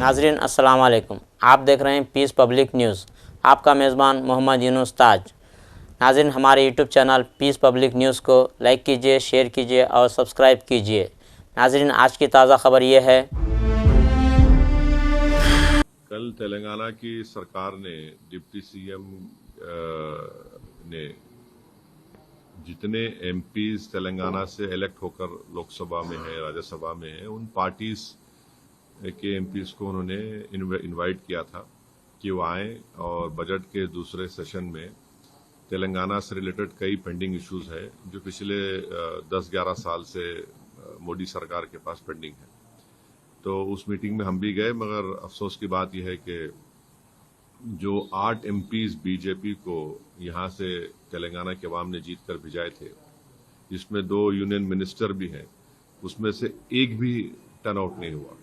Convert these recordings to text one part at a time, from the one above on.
नाजरीन अस्सलाम वालेकुम। आप देख रहे हैं पीस पब्लिक न्यूज़। आपका मेज़बान मोहम्मद यूनुस ताज। नाजरीन, हमारे YouTube channel Peace Public News को लाइक कीजिए, शेयर कीजिए और सब्सक्राइब कीजिए। नाजरीन, आज की ताज़ा खबर ये है। कल तेलंगाना की सरकार ने डिप्टी सीएम ने जितने एमपीज तेलंगाना से इलेक्ट होकर लोकसभा में है, राज्यसभा में है, उन पार्टीज के एमपीज को उन्होंने इनवाइट किया था कि वो आएँ और बजट के दूसरे सेशन में तेलंगाना से रिलेटेड कई पेंडिंग इश्यूज है जो पिछले 10-11 साल से मोदी सरकार के पास पेंडिंग है। तो उस मीटिंग में हम भी गए, मगर अफसोस की बात यह है कि जो 8 एमपीज बीजेपी को यहाँ से तेलंगाना के अवाम ने जीत कर भिजाए थे, जिसमें 2 यूनियन मिनिस्टर भी हैं, उसमें से एक भी टर्नआउट नहीं हुआ।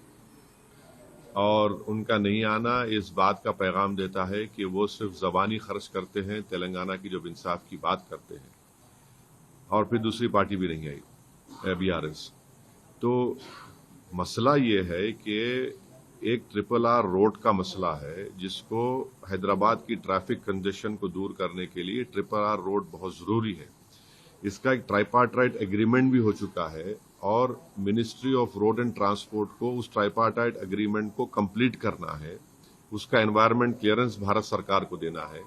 और उनका नहीं आना इस बात का पैगाम देता है कि वो सिर्फ जबानी खर्च करते हैं, तेलंगाना की जब इंसाफ की बात करते हैं। और फिर दूसरी पार्टी भी नहीं आई, बीआरएस। तो मसला ये है कि एक RRR रोड का मसला है, जिसको हैदराबाद की ट्रैफिक कंजेशन को दूर करने के लिए RRR रोड बहुत जरूरी है। इसका एक ट्राइपार्टाइट एग्रीमेंट भी हो चुका है और ministry of road and transport को उस ट्राइपार्टाइट एग्रीमेंट को कंप्लीट करना है, उसका एनवायरमेंट क्लियरेंस भारत सरकार को देना है।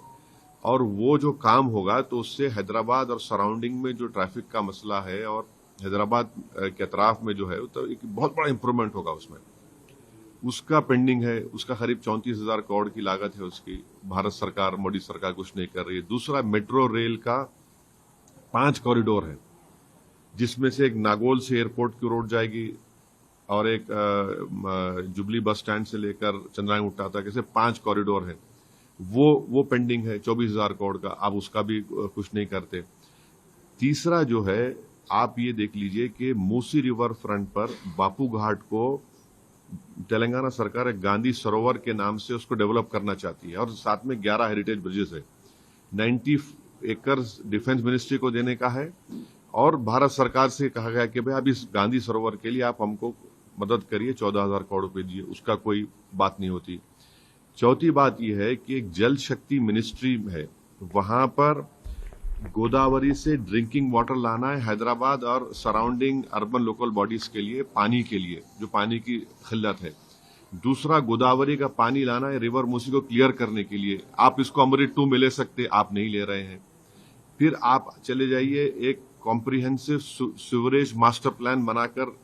और वो जो काम होगा तो उससे हैदराबाद और सराउंडिंग में जो ट्रैफिक का मसला है और हैदराबाद के अतराफ में जो है, तो एक बहुत बड़ा इंप्रूवमेंट होगा उसमें। उसका पेंडिंग है, उसका करीब 34,000 करोड़ की लागत है उसकी। भारत सरकार, मोदी सरकार कुछ नहीं कर रही है। दूसरा, मेट्रो रेल का 5 कॉरिडोर है, जिसमें से एक नागौल से एयरपोर्ट की रोड जाएगी और एक जुबली बस स्टैंड से लेकर चंद्रायणगुट्टा तक, ऐसे 5 कॉरिडोर है। वो पेंडिंग है 24,000 करोड़ का। आप उसका भी कुछ नहीं करते। तीसरा जो है, आप ये देख लीजिए कि मूसी रिवर फ्रंट पर बापू घाट को तेलंगाना सरकार एक गांधी सरोवर के नाम से उसको डेवलप करना चाहती है और साथ में 11 हेरिटेज ब्रिजेस है। 90 एकर्स डिफेंस मिनिस्ट्री को देने का है और भारत सरकार से कहा गया कि भाई अब इस गांधी सरोवर के लिए आप हमको मदद करिए, 14,000 करोड़ रुपए दिए। उसका कोई बात नहीं होती। चौथी बात यह है कि एक जल शक्ति मिनिस्ट्री है, वहां पर गोदावरी से ड्रिंकिंग वाटर लाना है हैदराबाद और सराउंडिंग अर्बन लोकल बॉडीज के लिए, पानी के लिए, जो पानी की खिल्लत है। दूसरा, गोदावरी का पानी लाना है रिवर मूसी को क्लियर करने के लिए। आप इसको अमृत 2 में ले सकते, आप नहीं ले रहे हैं। फिर आप चले जाइए, एक कॉम्प्रिहेंसिव सीवरेज मास्टर प्लान बनाकर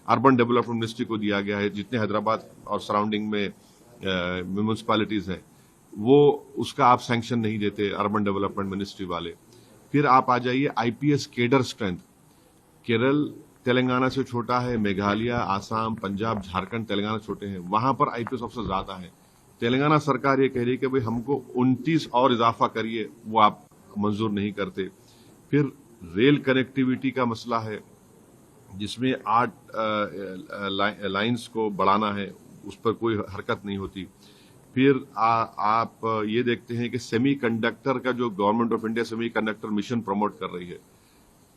अर्बन डेवलपमेंट मिनिस्ट्री को दिया गया है। जितने हैदराबाद और सराउंडिंग में म्यूनिसिपैलिटीज हैं, वो उसका आप सैंक्शन नहीं देते, अर्बन डेवलपमेंट मिनिस्ट्री वाले। फिर आप आ जाइए IPS cadre strength. Kerala Telangana से छोटा है, मेघालय, आसाम, पंजाब, झारखंड, तेलंगाना छोटे हैं, वहां पर आईपीएस ऑफिसर ज्यादा है। तेलंगाना सरकार ये कह रही है कि भाई हमको 29 और इजाफा करिए, वो आप मंजूर नहीं करते। फिर रेल कनेक्टिविटी का मसला है, जिसमें 8 लाइंस को बढ़ाना है, उस पर कोई हरकत नहीं होती। फिर आप ये देखते हैं कि सेमीकंडक्टर का जो government of India semiconductor mission promote कर रही है,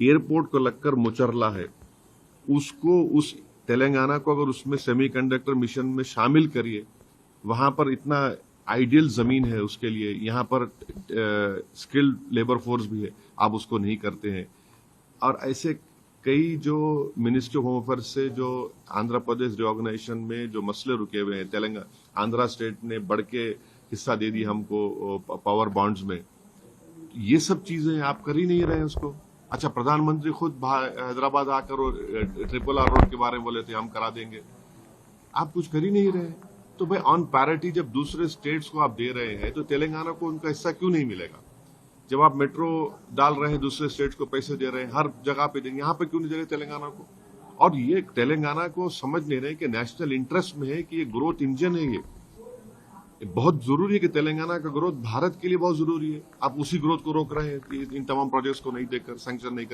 एयरपोर्ट को लगकर मुचरला है, उसको, उस तेलंगाना को अगर उसमें सेमीकंडक्टर मिशन में शामिल करिए। वहां पर इतना आइडियल जमीन है उसके लिए, यहाँ पर स्किल्ड लेबर फोर्स भी है, आप उसको नहीं करते हैं। और ऐसे कई जो मिनिस्ट्री ऑफ होम अफेयर्स से जो आंध्र प्रदेश रिऑर्गेनाइजेशन में जो मसले रुके हुए हैं, तेलंगाना आंध्रा स्टेट ने बढ़ के हिस्सा दे दी हमको पावर बॉन्ड्स में, ये सब चीजें आप कर ही नहीं रहे हैं उसको। अच्छा, प्रधानमंत्री खुद हैदराबाद आकर RRR रोड के बारे में बोले थे हम करा देंगे, आप कुछ कर ही नहीं रहे। तो भाई ऑन पैरिटी जब दूसरे स्टेट्स को आप दे रहे हैं, तो तेलंगाना को उनका हिस्सा क्यों नहीं मिलेगा? जब आप मेट्रो डाल रहे हैं, दूसरे स्टेट्स को पैसे दे रहे हैं, हर जगह पे देंगे, यहाँ पे क्यों नहीं दे रहे तेलंगाना को? और ये तेलंगाना को समझ ले रहे हैं कि नेशनल इंटरेस्ट में है कि ये ग्रोथ इंजन है। ये बहुत जरूरी है कि तेलंगाना का ग्रोथ भारत के लिए बहुत जरूरी है। आप उसी ग्रोथ को रोक रहे हैं कि इन तमाम प्रोजेक्ट्स को नहीं देकर, सैंक्शन नहीं कर